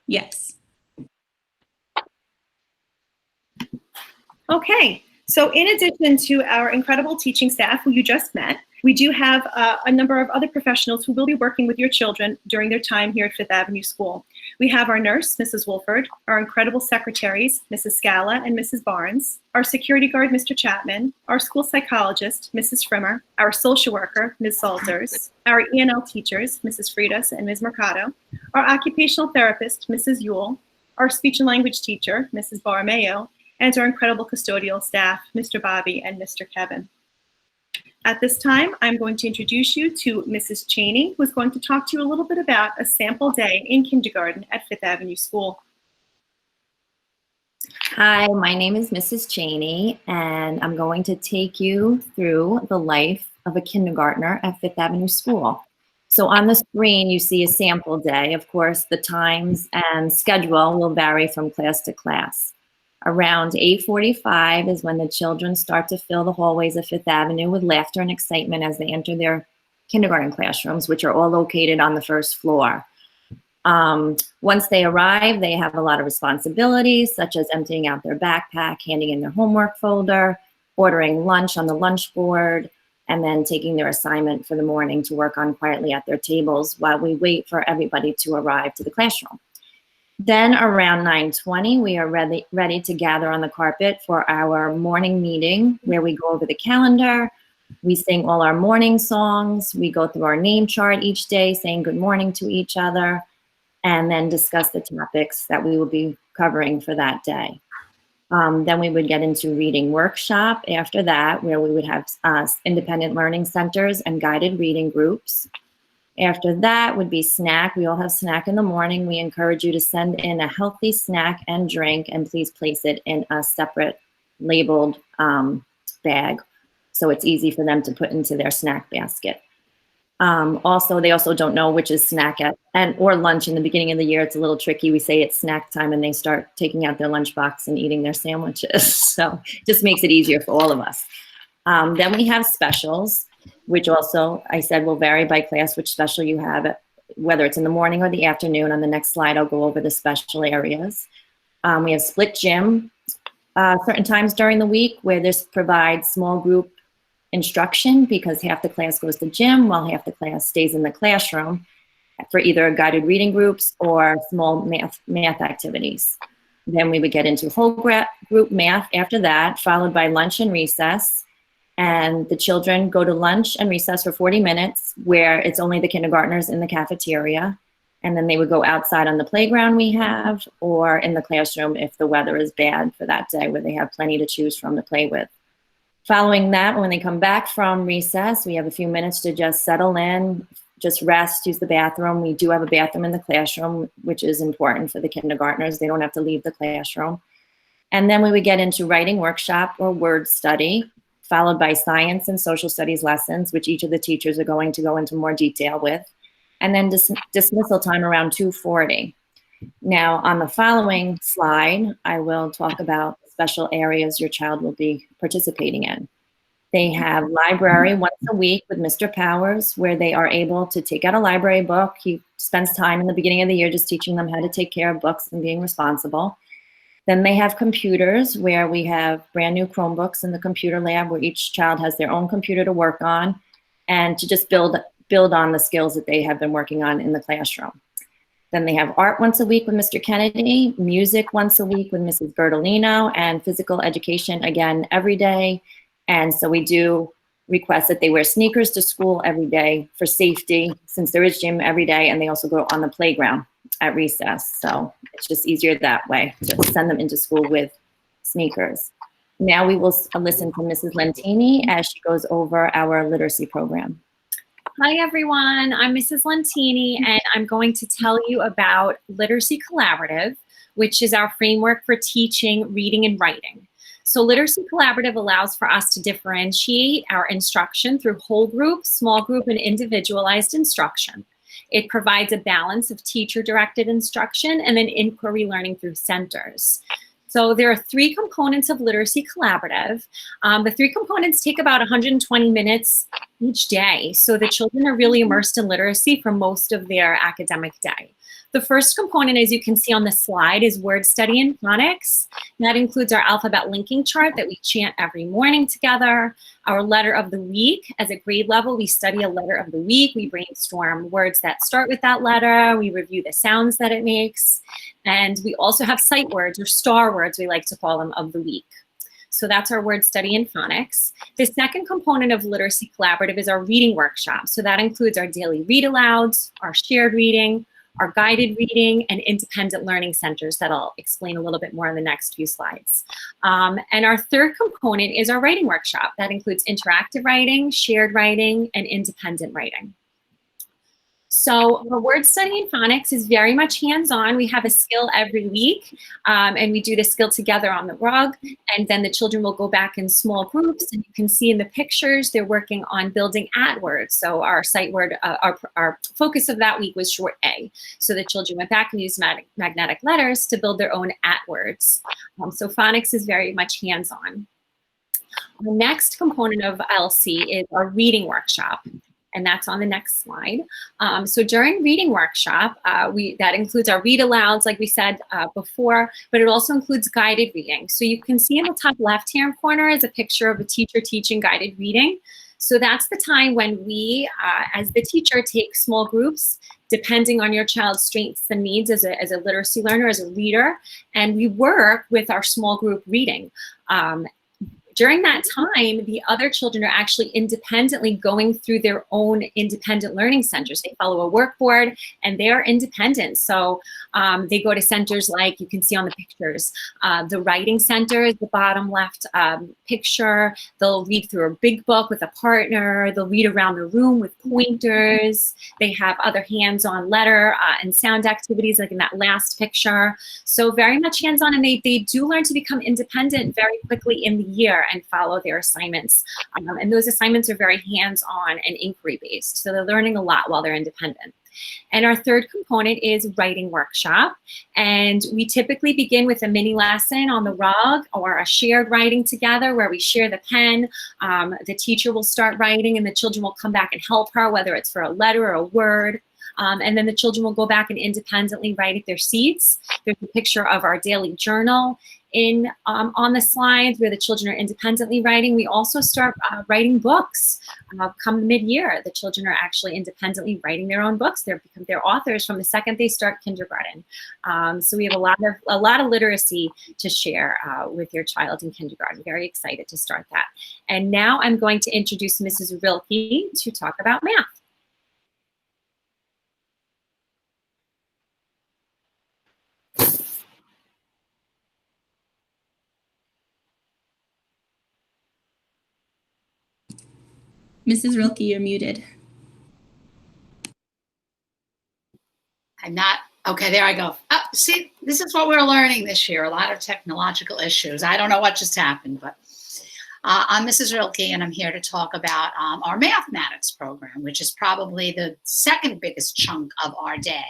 Yes. Okay, so in addition to our incredible teaching staff who you just met, we do have a number of other professionals who will be working with your children during their time here at Fifth Avenue School. We have our nurse, Mrs. Wolford, our incredible secretaries, Mrs. Scala and Mrs. Barnes, our security guard, Mr. Chapman, our school psychologist, Mrs. Frimmer, our social worker, Ms. Salters, our E&L teachers, Mrs. Freitas and Ms. Mercado, our occupational therapist, Mrs. Yule, our speech and language teacher, Mrs. Barmeo, and our incredible custodial staff, Mr. Bobby and Mr. Kevin. At this time, I'm going to introduce you to Mrs. Cheney, who's going to talk to you a little bit about a sample day in kindergarten at Fifth Avenue School. Hi, my name is Mrs. Cheney, and I'm going to take you through the life of a kindergartner at Fifth Avenue School. So on the screen, you see a sample day. Of course, the times and schedule will vary from class to class. Around 8:45 is when the children start to fill the hallways of Fifth Avenue with laughter and excitement as they enter their kindergarten classrooms, which are all located on the first floor. Once they arrive, they have a lot of responsibilities, such as emptying out their backpack, handing in their homework folder, ordering lunch on the lunch board, and then taking their assignment for the morning to work on quietly at their tables while we wait for everybody to arrive to the classroom. Then around 9:20, we are ready to gather on the carpet for our morning meeting where we go over the calendar. We sing all our morning songs. We go through our name chart each day, saying good morning to each other, and then discuss the topics that we will be covering for that day. Then we would get into reading workshop after that, where we would have independent learning centers and guided reading groups. After that would be snack. We all have snack in the morning. We encourage you to send in a healthy snack and drink, and please place it in a separate labeled bag so it's easy for them to put into their snack basket. Also, they also don't know which is snack or lunch. In the beginning of the year, it's a little tricky. We say it's snack time and they start taking out their lunchbox and eating their sandwiches. So it just makes it easier for all of us. Then we have specials, which also I said will vary by class which special you have, whether it's in the morning or the afternoon. On the next slide, I'll go over the special areas. We have split gym certain times during the week where this provides small group instruction because half the class goes to gym while half the class stays in the classroom for either guided reading groups or small math activities. Then we would get into whole group math after that, followed by lunch and recess. And the children go to lunch and recess for 40 minutes where it's only the kindergartners in the cafeteria. And then they would go outside on the playground we have or in the classroom if the weather is bad for that day where they have plenty to choose from to play with. Following that, when they come back from recess, we have a few minutes to just settle in, just rest, use the bathroom. We do have a bathroom in the classroom, which is important for the kindergartners. They don't have to leave the classroom. And then we would get into writing workshop or word study, followed by science and social studies lessons, which each of the teachers are going to go into more detail with. And then dismissal time around 2:40. Now, on the following slide, I will talk about special areas your child will be participating in. They have library once a week with Mr. Powers, where they are able to take out a library book. He spends time in the beginning of the year just teaching them how to take care of books and being responsible. Then they have computers, where we have brand new Chromebooks in the computer lab, where each child has their own computer to work on and to just build on the skills that they have been working on in the classroom. Then they have art once a week with Mr. Kennedy, music once a week with Mrs. Bertolino, and physical education again every day. And so we do request that they wear sneakers to school every day for safety, since there is gym every day, and they also go on the playground at recess. So it's just easier that way to send them into school with sneakers. Now we will listen from Mrs. Lentini as she goes over our literacy program. Hi everyone, I'm Mrs. Lentini and I'm going to tell you about Literacy Collaborative, which is our framework for teaching reading and writing. So Literacy Collaborative allows for us to differentiate our instruction through whole group, small group, and individualized instruction. It provides a balance of teacher-directed instruction and then inquiry learning through centers. So there are 3 components of Literacy Collaborative. The 3 components take about 120 minutes each day. So the children are really immersed in literacy for most of their academic day. The first component, as you can see on the slide, is word study and phonics. That includes our alphabet linking chart that we chant every morning together, our letter of the week. As a grade level, we study a letter of the week. We brainstorm words that start with that letter. We review the sounds that it makes. And we also have sight words, or star words, we like to call them, of the week. So that's our word study and phonics. The second component of Literacy Collaborative is our reading workshop. So that includes our daily read alouds, our shared reading, our guided reading, and independent learning centers that I'll explain a little bit more in the next few slides. And our third component is our writing workshop. That includes interactive writing, shared writing, and independent writing. So our word study in phonics is very much hands-on. We have a skill every week, and we do the skill together on the rug, and then the children will go back in small groups, and you can see in the pictures they're working on building AdWords. So our sight word, our focus of that week was short A. So the children went back and used magnetic letters to build their own AdWords. So phonics is very much hands-on. The next component of LC is our reading workshop, and that's on the next slide. So during reading workshop, that includes our read alouds, like we said before, but it also includes guided reading. So you can see in the top left-hand corner is a picture of a teacher teaching guided reading. So that's the time when we, as the teacher, take small groups, depending on your child's strengths and needs as a literacy learner, as a reader, and we work with our small group reading. During that time, the other children are actually independently going through their own independent learning centers. They follow a work board and they are independent. So they go to centers like you can see on the pictures. The writing center is the bottom left picture. They'll read through a big book with a partner. They'll read around the room with pointers. They have other hands-on letter and sound activities like in that last picture. So very much hands-on, and they do learn to become independent very quickly in the year and follow their assignments. And those assignments are very hands-on and inquiry-based. So they're learning a lot while they're independent. And our third component is writing workshop. And we typically begin with a mini lesson on the rug or a shared writing together where we share the pen. The teacher will start writing and the children will come back and help her, whether it's for a letter or a word. And then the children will go back and independently write at their seats. There's a picture of our daily journal on the slides where the children are independently writing. We also start writing books come mid-year. The children are actually independently writing their own books. They're authors from the second they start kindergarten. So we have a lot of literacy to share with your child in kindergarten. Very excited to start that. And now I'm going to introduce Mrs. Rilke to talk about math. Mrs. Rilke, you're muted. I'm not, okay, there I go. Oh, see, this is what we're learning this year, a lot of technological issues. I don't know what just happened, but I'm Mrs. Rilke, and I'm here to talk about our mathematics program, which is probably the second biggest chunk of our day.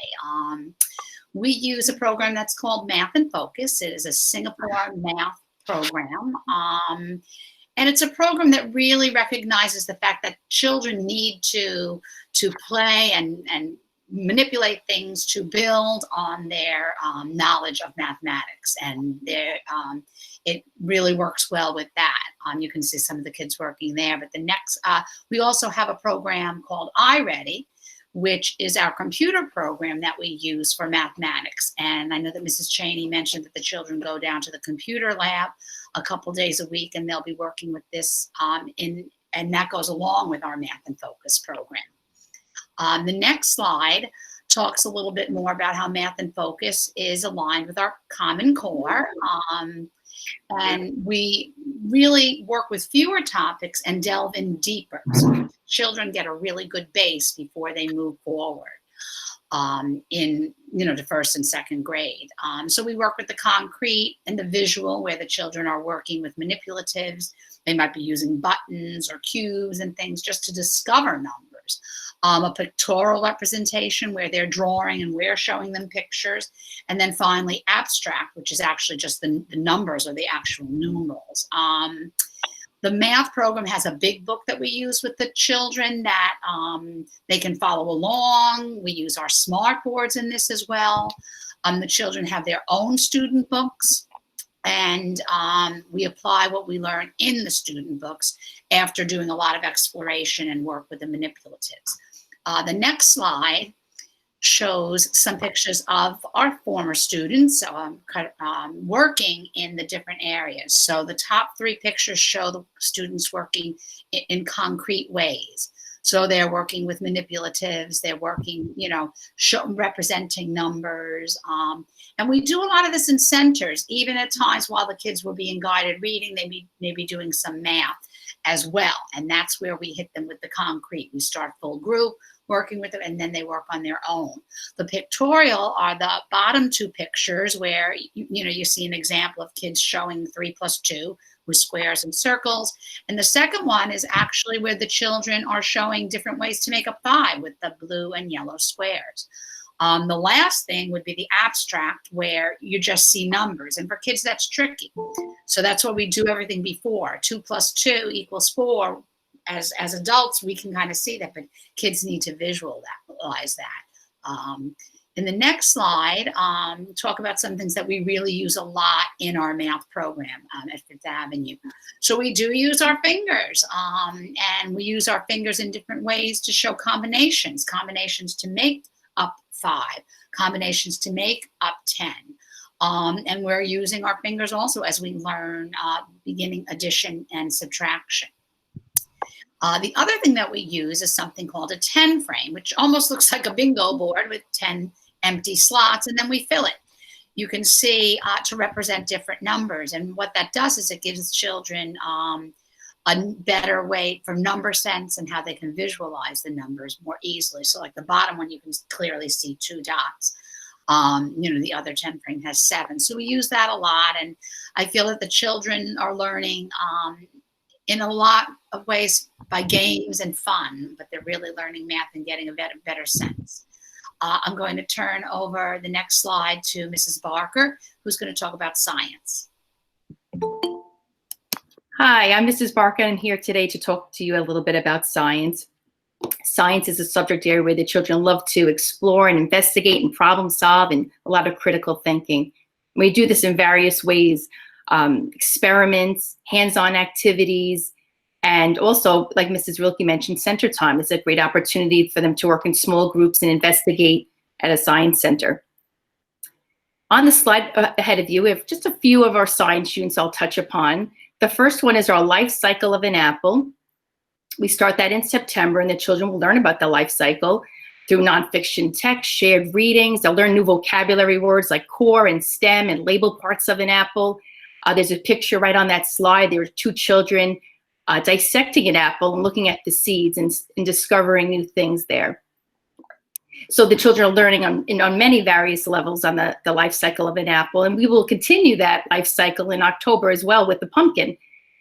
We use a program that's called Math in Focus. It is a Singapore math program. And it's a program that really recognizes the fact that children need to play and manipulate things to build on their knowledge of mathematics. And it really works well with that. You can see some of the kids working there. But the next, we also have a program called iReady, which is our computer program that we use for mathematics. And I know that Mrs. Cheney mentioned that the children go down to the computer lab a couple days a week, and they'll be working with this, and that goes along with our Math in Focus program. The next slide talks a little bit more about how Math in Focus is aligned with our Common Core. And we really work with fewer topics and delve in deeper. So children get a really good base before they move forward in the first and second grade. So we work with the concrete and the visual, where the children are working with manipulatives. They might be using buttons or cubes and things just to discover numbers. A pictorial representation where they're drawing and we're showing them pictures. And then finally abstract, which is actually just the numbers or the actual numerals. The math program has a big book that we use with the children that they can follow along. We use our smart boards in this as well. The children have their own student books, and we apply what we learn in the student books after doing a lot of exploration and work with the manipulatives. The next slide shows some pictures of our former students working in the different areas. So the top 3 pictures show the students working in concrete ways. So they're working with manipulatives, they're working, representing numbers. And we do a lot of this in centers, even at times while the kids were being guided reading, they may be doing some math as well. And that's where we hit them with the concrete. We start full group, working with them, and then they work on their own. The pictorial are the bottom 2 pictures where you see an example of kids showing 3 + 2 with squares and circles. And the second one is actually where the children are showing different ways to make a 5 with the blue and yellow squares. The last thing would be the abstract, where you just see numbers. And for kids, that's tricky. So that's why we do everything before. 2 + 2 = 4. As adults, we can kind of see that, but kids need to visualize that. In the next slide, talk about some things that we really use a lot in our math program at Fifth Avenue. So we do use our fingers, and we use our fingers in different ways to show combinations to make up 5, combinations to make up 10. And we're using our fingers also as we learn beginning addition and subtraction. The other thing that we use is something called a 10 frame, which almost looks like a bingo board with 10 empty slots, and then we fill it. You can see to represent different numbers. And what that does is it gives children a better way for number sense and how they can visualize the numbers more easily. So like the bottom one, you can clearly see 2 dots. The other 10 frame has 7. So we use that a lot. And I feel that the children are learning in a lot of ways by games and fun, but they're really learning math and getting a better sense. I'm going to turn over the next slide to Mrs. Barker, who's going to talk about science. Hi, I'm Mrs. Barker, and I'm here today to talk to you a little bit about science. Science is a subject area where the children love to explore and investigate and problem solve and a lot of critical thinking. We do this in various ways. Experiments, hands-on activities, and also, like Mrs. Rilke mentioned, center time is a great opportunity for them to work in small groups and investigate at a science center. On the slide ahead of you, we have just a few of our science units I'll touch upon. The first one is our life cycle of an apple. We start that in September, and the children will learn about the life cycle through nonfiction text, shared readings. They'll learn new vocabulary words like core and stem and label parts of an apple. There's a picture right on that slide. There are 2 children dissecting an apple and looking at the seeds and discovering new things there. So the children are learning on many various levels on the life cycle of an apple. And we will continue that life cycle in October as well with the pumpkin.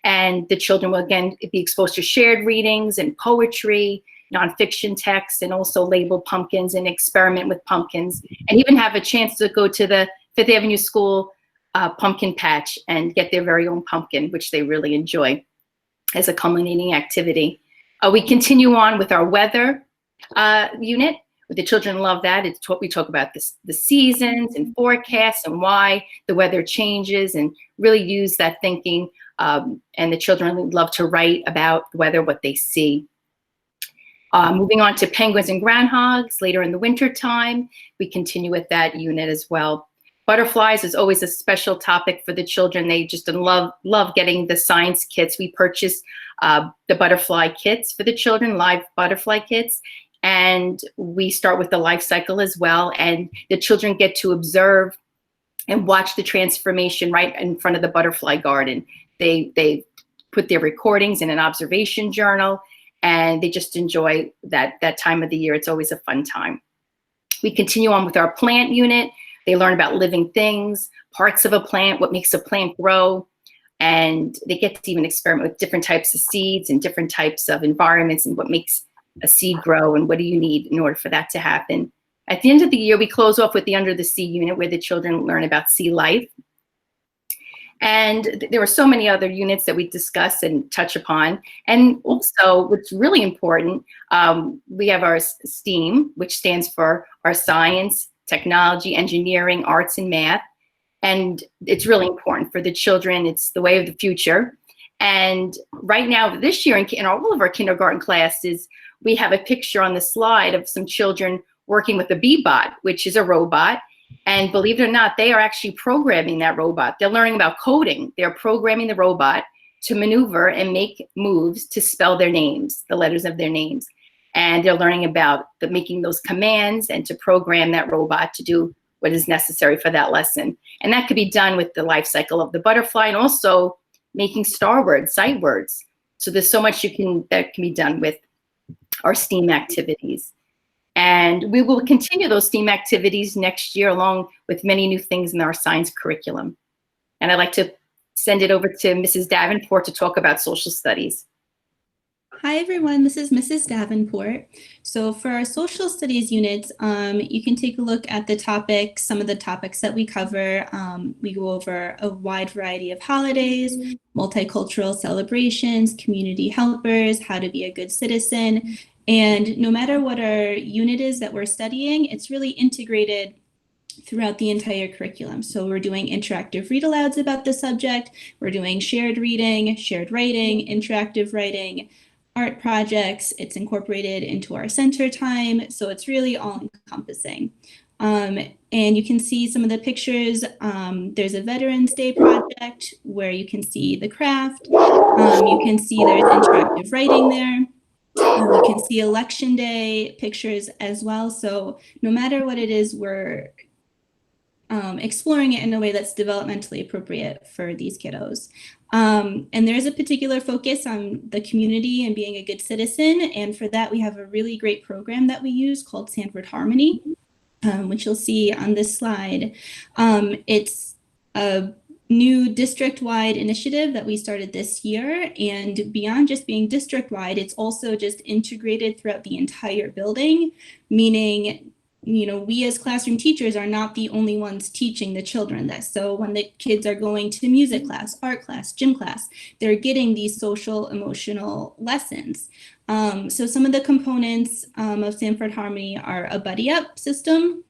And the children will again be exposed to shared readings and poetry, nonfiction texts, and also label pumpkins and experiment with pumpkins, and even have a chance to go to the Fifth Avenue School pumpkin patch and get their very own pumpkin, which they really enjoy as a culminating activity. We continue on with our weather unit. The children love that. It's what we talk about the seasons and forecasts and why the weather changes, and really use that thinking. And the children love to write about the weather, what they see. Moving on to penguins and groundhogs later in the winter time, we continue with that unit as well. Butterflies is always a special topic for the children. They just love getting the science kits. We purchase the butterfly kits for the children, live butterfly kits, and we start with the life cycle as well. And the children get to observe and watch the transformation right in front of the butterfly garden. They put their recordings in an observation journal, and they just enjoy that time of the year. It's always a fun time. We continue on with our plant unit. They learn about living things, parts of a plant, what makes a plant grow, and they get to even experiment with different types of seeds and different types of environments and what makes a seed grow and what do you need in order for that to happen. At the end of the year, we close off with the Under the Sea unit, where the children learn about sea life. And there were so many other units that we discuss and touch upon. And also, what's really important, we have our STEAM, which stands for our science, technology, engineering, arts, and math. And it's really important for the children. It's the way of the future. And right now, this year, in all of our kindergarten classes, we have a picture on the slide of some children working with a Bee-Bot, which is a robot. And believe it or not, they are actually programming that robot. They're learning about coding. They're programming the robot to maneuver and make moves to spell their names, the letters of their names. And they're learning about making those commands and to program that robot to do what is necessary for that lesson. And that could be done with the life cycle of the butterfly and also making star words, sight words. So there's so much that can be done with our STEAM activities. And we will continue those STEAM activities next year along with many new things in our science curriculum. And I'd like to send it over to Mrs. Davenport to talk about social studies. Hi everyone, this is Mrs. Davenport. So for our social studies units, you can take a look at the topics, some of the topics that we cover. We go over a wide variety of holidays, multicultural celebrations, community helpers, how to be a good citizen. And no matter what our unit is that we're studying, it's really integrated throughout the entire curriculum. So we're doing interactive read-alouds about the subject. We're doing shared reading, shared writing, interactive writing, art projects. It's incorporated into our center time. So it's really all encompassing. And you can see some of the pictures. There's a Veterans Day project where you can see the craft. You can see there's interactive writing there. You can see Election Day pictures as well. So no matter what it is, we're exploring it in a way that's developmentally appropriate for these kiddos. And there's a particular focus on the community and being a good citizen. And for that, we have a really great program that we use called Sanford Harmony, which you'll see on this slide. It's a new district-wide initiative that we started this year, and beyond just being district-wide, it's also just integrated throughout the entire building, meaning, you know, we as classroom teachers are not the only ones teaching the children this. So when the kids are going to music class, art class, gym class, they're getting these social, emotional lessons. So some of the components of Sanford Harmony are a buddy up system,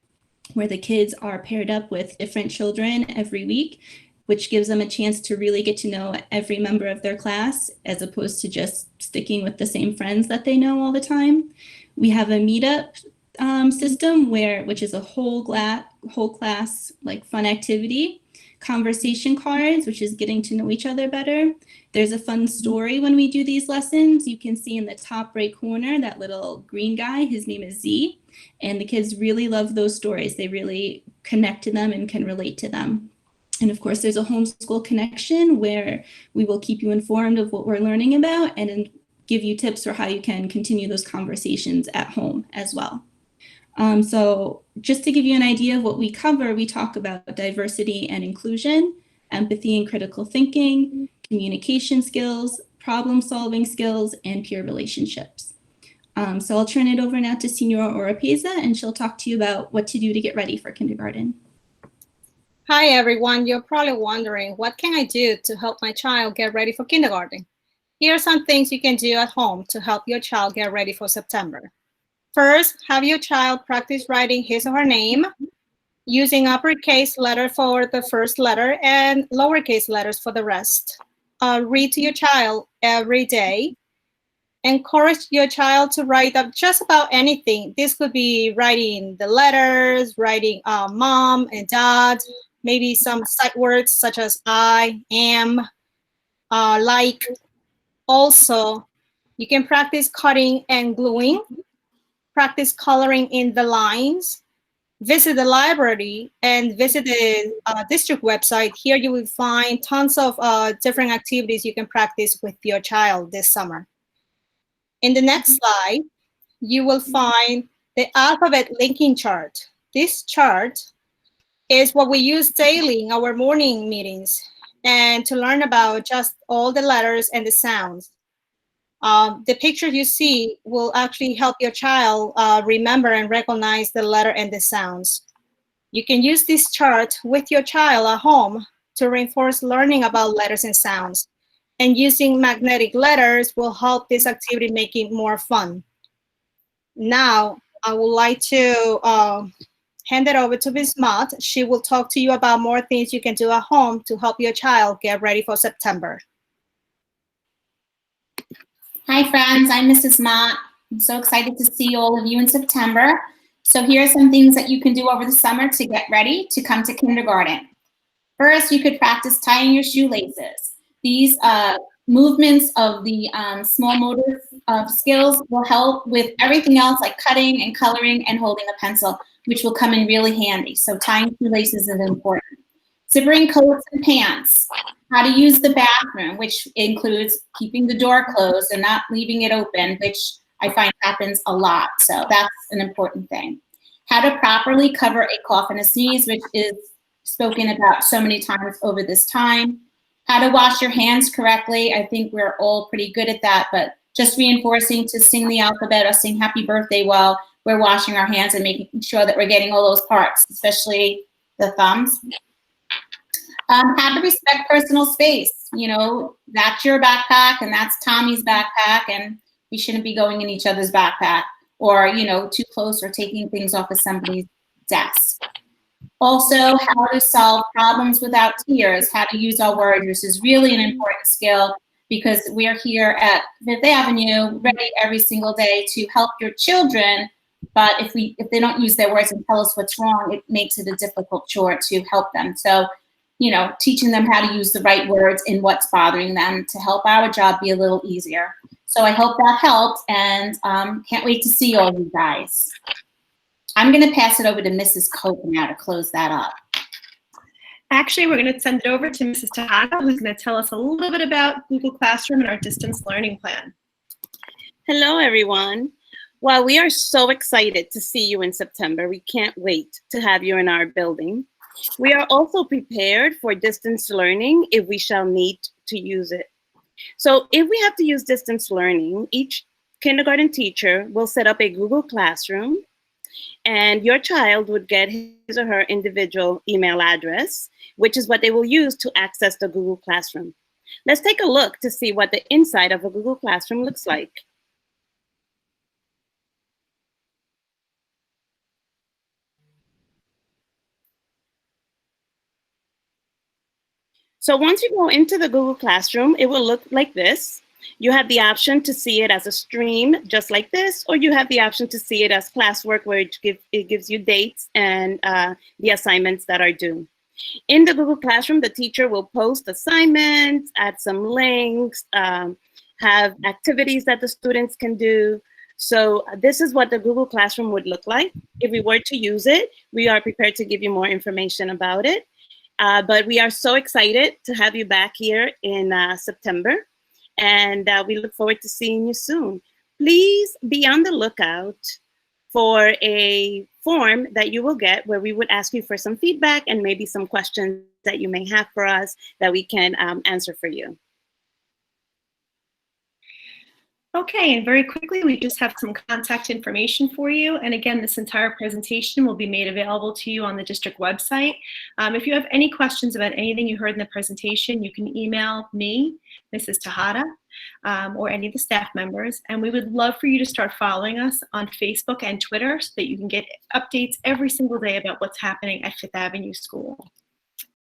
where the kids are paired up with different children every week, which gives them a chance to really get to know every member of their class, as opposed to just sticking with the same friends that they know all the time. We have a meetup system which is a whole class like fun activity. Conversation cards, which is getting to know each other better. There's a fun story when we do these lessons. You can see in the top right corner that little green guy, his name is Z, and the kids really love those stories. They really connect to them and can relate to them. And of course, there's a homeschool connection where we will keep you informed of what we're learning about and give you tips for how you can continue those conversations at home as well. So just to give you an idea of what we cover, we talk about diversity and inclusion, empathy and critical thinking, communication skills, problem-solving skills, and peer relationships. So I'll turn it over now to Senora Oropeza, and she'll talk to you about what to do to get ready for kindergarten. Hi, everyone. You're probably wondering, what can I do to help my child get ready for kindergarten? Here are some things you can do at home to help your child get ready for September. First, have your child practice writing his or her name using uppercase letter for the first letter and lowercase letters for the rest. Read to your child every day. Encourage your child to write up just about anything. This could be writing the letters, writing mom and dad, maybe some sight words such as I, am, like. Also, you can practice cutting and gluing, practice coloring in the lines, visit the library, and visit the district website. Here you will find tons of different activities you can practice with your child this summer. In the next slide, you will find the alphabet linking chart. This chart is what we use daily in our morning meetings and to learn about just all the letters and the sounds. The picture you see will actually help your child remember and recognize the letter and the sounds. You can use this chart with your child at home to reinforce learning about letters and sounds. And using magnetic letters will help this activity make it more fun. Now, I would like to hand it over to Ms. Mott. She will talk to you about more things you can do at home to help your child get ready for September. Hi friends, I'm Mrs. Mott. I'm so excited to see all of you in September. So here are some things that you can do over the summer to get ready to come to kindergarten. First, you could practice tying your shoelaces. These movements of the small motor skills will help with everything else like cutting and coloring and holding a pencil, which will come in really handy. So tying shoelaces is important. Zippering coats and pants. How to use the bathroom, which includes keeping the door closed and not leaving it open, which I find happens a lot. So that's an important thing. How to properly cover a cough and a sneeze, which is spoken about so many times over this time. How to wash your hands correctly. I think we're all pretty good at that, but just reinforcing to sing the alphabet or sing happy birthday while we're washing our hands and making sure that we're getting all those parts, especially the thumbs. How to respect personal space. You know, that's your backpack and that's Tommy's backpack, and we shouldn't be going in each other's backpack or, you know, too close or taking things off of somebody's desk. Also, how to solve problems without tears, how to use our words, which is really an important skill because we're here at Fifth Avenue ready every single day to help your children. But if they don't use their words and tell us what's wrong, it makes it a difficult chore to help them. So, you know, teaching them how to use the right words and what's bothering them to help our job be a little easier. So I hope that helped, and can't wait to see all you guys. I'm going to pass it over to Mrs. Cope now to close that up. Actually, we're going to send it over to Mrs. Tejada, who's going to tell us a little bit about Google Classroom and our distance learning plan. Hello, everyone. Well, we are so excited to see you in September. We can't wait to have you in our building. We are also prepared for distance learning if we shall need to use it. So if we have to use distance learning, each kindergarten teacher will set up a Google Classroom, and your child would get his or her individual email address, which is what they will use to access the Google Classroom. Let's take a look to see what the inside of a Google Classroom looks like. So once you go into the Google Classroom, it will look like this. You have the option to see it as a stream, just like this, or you have the option to see it as classwork, where it gives you dates and the assignments that are due. In the Google Classroom, the teacher will post assignments, add some links, have activities that the students can do. So this is what the Google Classroom would look like. If we were to use it, we are prepared to give you more information about it. But we are so excited to have you back here in September, and we look forward to seeing you soon. Please be on the lookout for a form that you will get where we would ask you for some feedback and maybe some questions that you may have for us that we can answer for you. Okay, and very quickly, we just have some contact information for you. And again, this entire presentation will be made available to you on the district website. If you have any questions about anything you heard in the presentation, you can email me, Mrs. Tejada, or any of the staff members. And we would love for you to start following us on Facebook and Twitter so that you can get updates every single day about what's happening at Fifth Avenue School.